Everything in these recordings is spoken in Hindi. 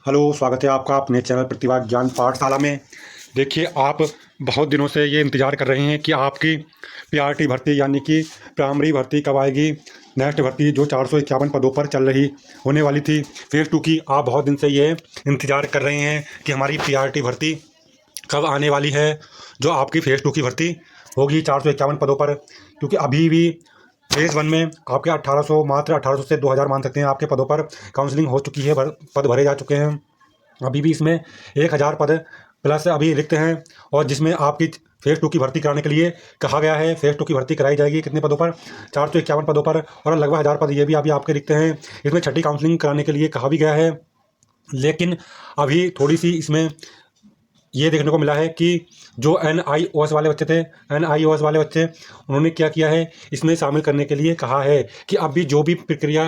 हेलो, स्वागत है आपका अपने चैनल प्रतिभा ज्ञान पाठशाला में। देखिए, आप बहुत दिनों से ये इंतज़ार कर रहे हैं कि आपकी पीआरटी भर्ती यानी कि प्राइमरी भर्ती कब आएगी। नेक्स्ट भर्ती जो 451 पदों पर चल रही होने वाली थी फेज़ 2 की, आप बहुत दिन से ये इंतज़ार कर रहे हैं कि हमारी पीआरटी भर्ती कब आने वाली है, जो आपकी फेज़ 2 की भर्ती होगी 451 पदों पर। क्योंकि अभी भी फेज़ 1 में आपके 1800 मात्र 1800 से 2000 मान सकते हैं आपके पदों पर काउंसलिंग हो चुकी है, पद भरे जा चुके हैं। अभी भी इसमें 1000 पद प्लस अभी रिक्त हैं, और जिसमें आपकी फेज़ 2 की भर्ती कराने के लिए कहा गया है। फेज़ 2 की भर्ती कराई जाएगी कितने पदों पर? 451 पदों पर, और लगभग 1000 पद ये भी अभी आपके रिक्त हैं। इसमें छठी काउंसलिंग कराने के लिए कहा भी गया है, लेकिन अभी थोड़ी सी इसमें ये देखने को मिला है कि जो NIOS वाले बच्चे थे, NIOS वाले बच्चे, उन्होंने क्या किया है, इसमें शामिल करने के लिए कहा है कि अभी जो भी प्रक्रिया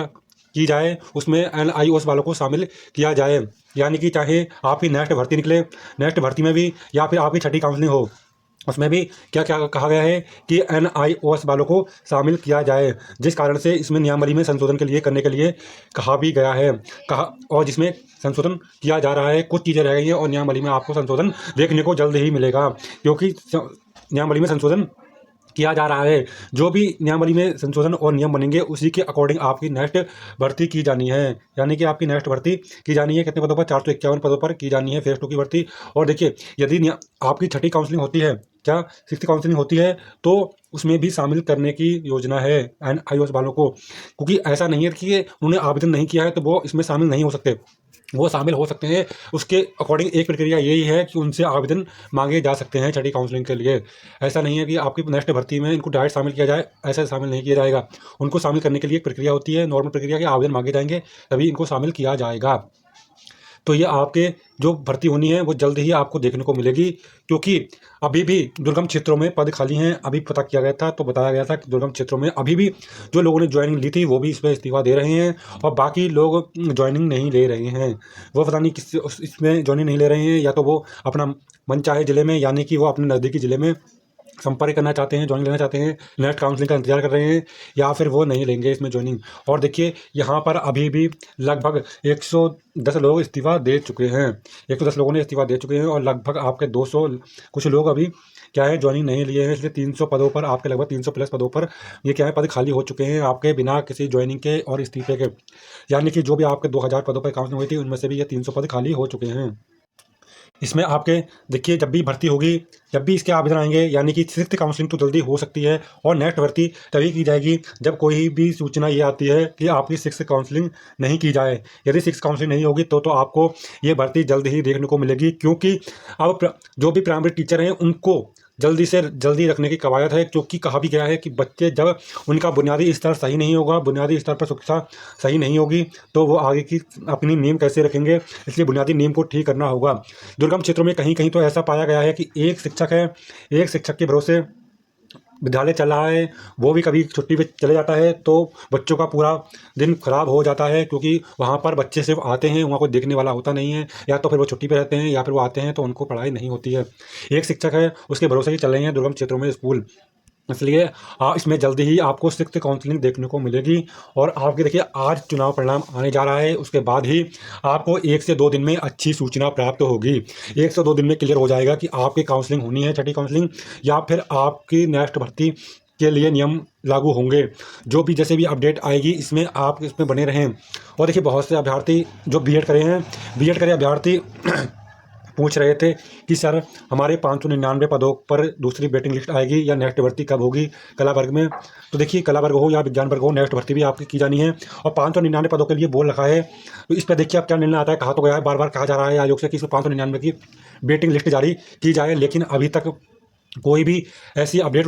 की जाए उसमें NIOS वालों को शामिल किया जाए। यानी कि चाहे आपकी नेक्स्ट भर्ती निकले, नेक्स्ट भर्ती में भी, या फिर आपकी छठी काउंसलिंग हो, उसमें भी क्या क्या कहा गया है कि NIOS वालों को शामिल किया जाए। जिस कारण से इसमें नियमावली में संशोधन के लिए करने के लिए कहा भी गया है, और जिसमें संशोधन किया जा रहा है। कुछ चीज़ें रह गई हैं और नियमावली में आपको संशोधन देखने को जल्द ही मिलेगा, क्योंकि नियमावली में संशोधन किया जा रहा है। जो भी नियमावली में संशोधन और नियम बनेंगे उसी के अकॉर्डिंग आपकी नेक्स्ट भर्ती की जानी है। यानी कि आपकी नेक्स्ट भर्ती की जानी है कितने पदों पर? 451 पदों पर की जानी है फेज़ 2 की भर्ती। और देखिए, यदि आपकी छठी काउंसलिंग होती है, क्या सिक्स्थ काउंसलिंग होती है, तो उसमें भी शामिल करने की योजना है NIOS वालों को। क्योंकि ऐसा नहीं है कि उन्होंने आवेदन नहीं किया है तो वो इसमें शामिल नहीं हो सकते, वो शामिल हो सकते हैं। उसके अकॉर्डिंग एक प्रक्रिया यही है कि उनसे आवेदन मांगे जा सकते हैं छठी काउंसलिंग के लिए। ऐसा नहीं है कि आपकी नेक्स्ट भर्ती में इनको डायरेक्ट शामिल किया जाए, ऐसा शामिल नहीं किया जाएगा। उनको शामिल करने के लिए एक प्रक्रिया होती है, नॉर्मल प्रक्रिया के आवेदन मांगे जाएंगे, तभी इनको शामिल किया जाएगा। तो ये आपके जो भर्ती होनी है वो जल्द ही आपको देखने को मिलेगी, क्योंकि अभी भी दुर्गम क्षेत्रों में पद खाली हैं। अभी पता किया गया था तो बताया गया था कि दुर्गम क्षेत्रों में अभी भी जो लोगों ने ज्वाइनिंग ली थी वो भी इसमें इस्तीफा दे रहे हैं, और बाकी लोग ज्वाइनिंग नहीं ले रहे हैं। वो पता नहीं किस इसमें ज्वाइनिंग नहीं ले रहे हैं, या तो वो अपना मनचाहे ज़िले में, यानी कि वो अपने नज़दीकी ज़िले में संपर्क करना चाहते हैं, ज्वाइनिंग लेना चाहते हैं, नेक्स्ट काउंसलिंग का इंतजार कर रहे हैं, या फिर वो नहीं लेंगे इसमें ज्वाइनिंग। और देखिए, यहाँ पर अभी भी लगभग 110 लोग इस्तीफ़ा दे चुके हैं, 110 लोगों ने इस्तीफ़ा दे चुके हैं, और लगभग आपके 200 कुछ लोग अभी क्या है ज्वाइनिंग नहीं लिए हैं। इसलिए 300 पदों पर, आपके लगभग 300 प्लस पदों पर ये क्या है पद खाली हो चुके हैं आपके बिना किसी ज्वाइनिंग के और इस्तीफे के। यानी कि जो भी आपके 2000 पदों पर काउंसलिंग हुई थी उनमें से भी ये 300 पद खाली हो चुके हैं। इसमें आपके देखिए, जब भी भर्ती होगी, जब भी इसके आवेदन आएंगे, यानी कि सिक्स्थ काउंसलिंग तो जल्दी हो सकती है, और नेक्स्ट भर्ती तभी की जाएगी जब कोई भी सूचना ये आती है कि आपकी सिक्स्थ काउंसलिंग नहीं की जाए। यदि सिक्स्थ काउंसलिंग नहीं होगी तो आपको ये भर्ती जल्द ही देखने को मिलेगी, क्योंकि अब जो भी प्राइमरी टीचर हैं उनको जल्दी से जल्दी रखने की कवायद है। क्योंकि कहा भी गया है कि बच्चे जब उनका बुनियादी स्तर सही नहीं होगा, बुनियादी स्तर पर शिक्षा सही नहीं होगी, तो वो आगे की अपनी नींव कैसे रखेंगे। इसलिए बुनियादी नींव को ठीक करना होगा। दुर्गम क्षेत्रों में कहीं कहीं तो ऐसा पाया गया है कि एक शिक्षक है, एक शिक्षक के भरोसे विद्यालय चल रहा है, वो भी कभी छुट्टी पे चले जाता है, तो बच्चों का पूरा दिन खराब हो जाता है। क्योंकि वहाँ पर बच्चे सिर्फ आते हैं, वहाँ कोई देखने वाला होता नहीं है, या तो फिर वो छुट्टी पे रहते हैं, या फिर वो आते हैं तो उनको पढ़ाई नहीं होती है। एक शिक्षक है, उसके भरोसे ही चल रहे हैं दुर्गम क्षेत्रों में स्कूल। इसलिए इसमें जल्दी ही आपको सिक्स्थ काउंसलिंग देखने को मिलेगी। और आपके देखिए, आज चुनाव परिणाम आने जा रहा है, उसके बाद ही आपको 1 से 2 दिन में अच्छी सूचना प्राप्त होगी। 1 से 2 दिन में क्लियर हो जाएगा कि आपकी काउंसलिंग होनी है, छठी काउंसलिंग, या फिर आपकी नेक्स्ट भर्ती के लिए नियम लागू होंगे। जो भी जैसे भी अपडेट आएगी इसमें आप इसमें बने रहें। और देखिए, बहुत से अभ्यर्थी जो बीएड करे हैं, बीएड करे अभ्यर्थी पूछ रहे थे कि सर, हमारे 599 पदों पर दूसरी वेटिंग लिस्ट आएगी या नेक्स्ट भर्ती कब होगी कला वर्ग में। तो देखिए, कला वर्ग हो या विज्ञान वर्ग हो, नेक्स्ट भर्ती भी आपकी की जानी है, और 599 पदों के लिए बोल रखा है। तो इस पर देखिए अब क्या निर्णय आता है। कहा तो गया है, बार बार कहा जा रहा है आयोग से कि इसमें 599 की वेटिंग लिस्ट जारी की जाए, लेकिन अभी तक कोई भी ऐसी अपडेट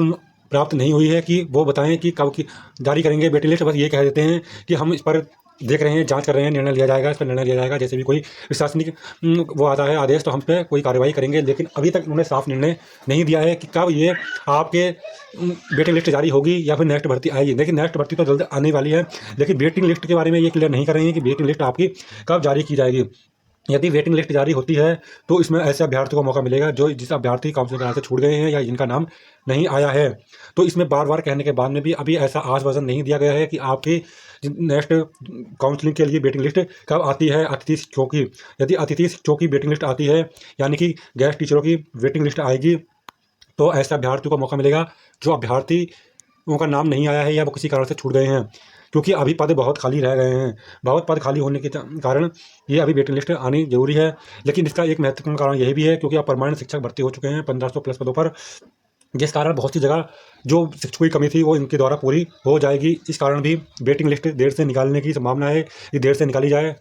प्राप्त नहीं हुई है कि वो बताएं कि कब की जारी करेंगे वेटिंग लिस्ट। बस ये कह देते हैं कि हम इस पर देख रहे हैं, जांच कर रहे हैं, निर्णय लिया जाएगा, इस पर निर्णय लिया जाएगा। जैसे भी कोई प्रशासनिक वो आता है आदेश, तो हम पे कोई कार्रवाई करेंगे। लेकिन अभी तक उन्होंने साफ निर्णय नहीं दिया है कि कब ये आपके वेटिंग लिस्ट जारी होगी या फिर नेक्स्ट भर्ती आएगी। लेकिन नेक्स्ट भर्ती तो जल्द आने वाली है, लेकिन वेटिंग लिस्ट के बारे में ये क्लियर नहीं कर रहे हैं कि वेटिंग लिस्ट आपकी कब जारी की जाएगी। यदि वेटिंग लिस्ट जारी होती है तो इसमें ऐसे अभ्यर्थियों को मौका मिलेगा जो जिस अभ्यर्थी काउंसलिंग कराने से छूट गए हैं या जिनका नाम नहीं आया है। तो इसमें बार बार कहने के बाद में भी अभी ऐसा आश्वासन नहीं दिया गया है कि आपकी नेक्स्ट काउंसलिंग के लिए वेटिंग लिस्ट कब आती है अतिथि शिक्षकों की। यदि अतिथि शिक्षकों की वेटिंग लिस्ट आती है यानी कि गेस्ट टीचरों की वेटिंग लिस्ट आएगी तो ऐसे अभ्यर्थियों को मौका मिलेगा जो अभ्यर्थी उनका नाम नहीं आया है या वो किसी कारण से छूट गए हैं, क्योंकि अभी पद बहुत खाली रह गए हैं। बहुत पद खाली होने के कारण ये अभी वेटिंग लिस्ट आनी जरूरी है। लेकिन इसका एक महत्वपूर्ण कारण यही भी है क्योंकि अब परमानेंट शिक्षक भर्ती हो चुके हैं 1500 प्लस पदों पर, जिस कारण बहुत सी जगह जो शिक्षकों की कमी थी वो इनके द्वारा पूरी हो जाएगी। इस कारण भी वेटिंग लिस्ट देर से निकालने की संभावना है कि देर से निकाली जाए,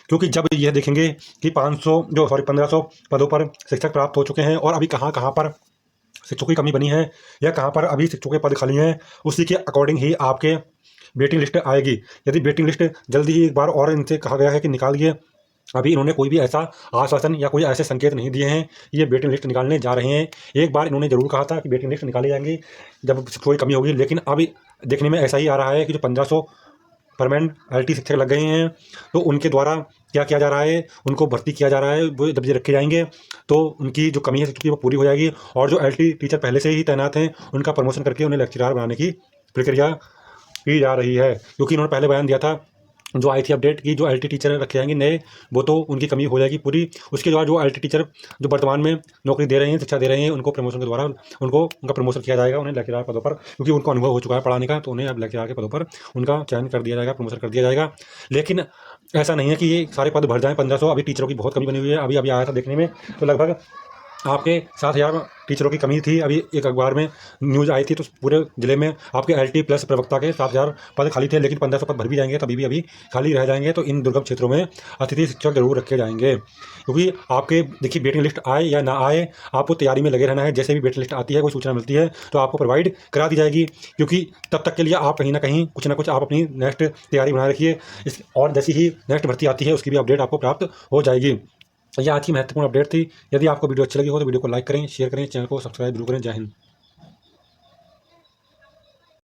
क्योंकि जब यह देखेंगे कि 1500 पदों पर शिक्षक प्राप्त हो चुके हैं और अभी कहाँ कहाँ पर शिक्षकों की कमी बनी है या कहाँ पर अभी शिक्षकों के पद खाली हैं, उसी के अकॉर्डिंग ही आपके वेटिंग लिस्ट आएगी। यदि वेटिंग लिस्ट जल्दी ही एक बार और इनसे कहा गया है कि निकालिए, अभी इन्होंने कोई भी ऐसा आश्वासन या कोई ऐसे संकेत नहीं दिए हैं ये वेटिंग लिस्ट निकालने जा रहे हैं। एक बार इन्होंने ज़रूर कहा था कि वेटिंग लिस्ट निकाली जाएंगी जब शिक्षकों की कमी होगी, लेकिन अभी देखने में ऐसा ही आ रहा है कि जो 1500 परमानेंट एलटी शिक्षक लग गए हैं तो उनके द्वारा क्या किया जा रहा है, उनको भर्ती किया जा रहा है, वो जब ये रखे जाएंगे तो उनकी जो कमी है शिक्षक की वो पूरी हो जाएगी और जो एलटी टीचर पहले से ही तैनात हैं उनका प्रमोशन करके उन्हें लेक्चरार बनाने की प्रक्रिया की जा रही है। क्योंकि इन्होंने पहले बयान दिया था जो आई थी अपडेट की जो एलटी टीचर रखे जाएंगे नए, वो तो उनकी कमी हो जाएगी पूरी। उसके बाद जो एलटी टीचर जो वर्तमान में नौकरी दे रहे हैं, शिक्षा दे रहे हैं, उनको प्रमोशन के द्वारा उनको उनका प्रमोशन किया जाएगा, उन्हें लेक्चरार पदों पर, क्योंकि उनको अनुभव हो चुका है पढ़ाने का, तो उन्हें अब लेक्चरार के पदों पर उनका चयन कर दिया जाएगा, प्रमोशन कर दिया जाएगा। लेकिन ऐसा नहीं है कि ये सारे पद भर जाएँ 1500। अभी टीचरों की बहुत कमी बनी हुई है। अभी आया था देखने में तो लगभग आपके 7000 टीचरों की कमी थी। अभी एक अखबार में न्यूज़ आई थी तो पूरे ज़िले में आपके एलटी प्लस प्रवक्ता के 7000 पद खाली थे, लेकिन 1500 पद भर भी जाएंगे तभी भी अभी खाली रह जाएंगे। तो इन दुर्गम क्षेत्रों में अतिथि शिक्षक जरूर रखे जाएंगे, क्योंकि आपके देखिए वेटिंग लिस्ट आए या ना आए आपको तैयारी में लगे रहना है। जैसे भी वेटिंग लिस्ट आती है कोई सूचना मिलती है तो आपको प्रोवाइड करा दी जाएगी, क्योंकि तब तक के लिए आप कहीं ना कहीं कुछ ना कुछ आप अपनी नेक्स्ट तैयारी बनाए रखिए। और जैसी ही नेक्स्ट भर्ती आती है उसकी भी अपडेट आपको प्राप्त हो जाएगी। यह आज की महत्वपूर्ण अपडेट थी। यदि आपको वीडियो अच्छी लगी हो तो वीडियो को लाइक करें, शेयर करें, चैनल को सब्सक्राइब जरूर करें। जय हिंद।